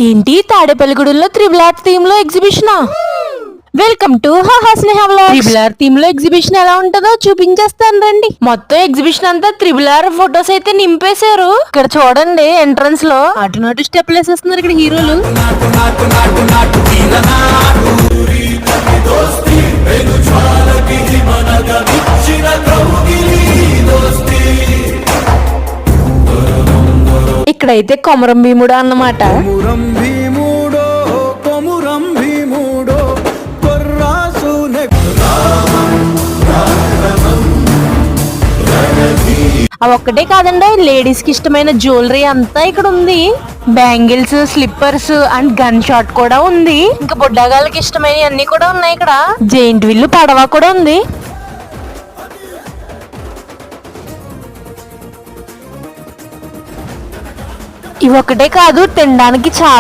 ఏంటి తాడేపల్లిగూడెంలో triple R theme లో ఎగ్జిబిషనా? Welcome to హాహా స్నేహ వ్లాగ్స్. త్రిబుల్ ఆర్ థీమ్ లో ఎగ్జిబిషన్ ఎలా ఉంటుందో చూపించేస్తాను రండి. మొత్తం ఎగ్జిబిషన్ అంతా త్రిబుల్ ఆర్ ఫొటోస్ అయితే నింపేశారు. ఇక్కడ చూడండి ఎంట్రన్స్ లో అటు స్టెప్లు వేసేస్తున్నారు ఇక్కడ హీరోలు. ఇక్కడైతే కొమరం భీముడు అన్నమాట. అవి ఒక్కటే కాదండి, లేడీస్ కి ఇష్టమైన జ్యువెలరీ అంతా ఇక్కడ ఉంది. Bangles, slippers and gun shot కూడా ఉంది. ఇంకా బుడ్డగాళ్ళకి ఇష్టమైన అన్ని కూడా ఉన్నాయి ఇక్కడ. జైంట్ విల్లు పడవ కూడా ఉంది. ఇవి ఒకటే కాదు, తినడానికి చాలా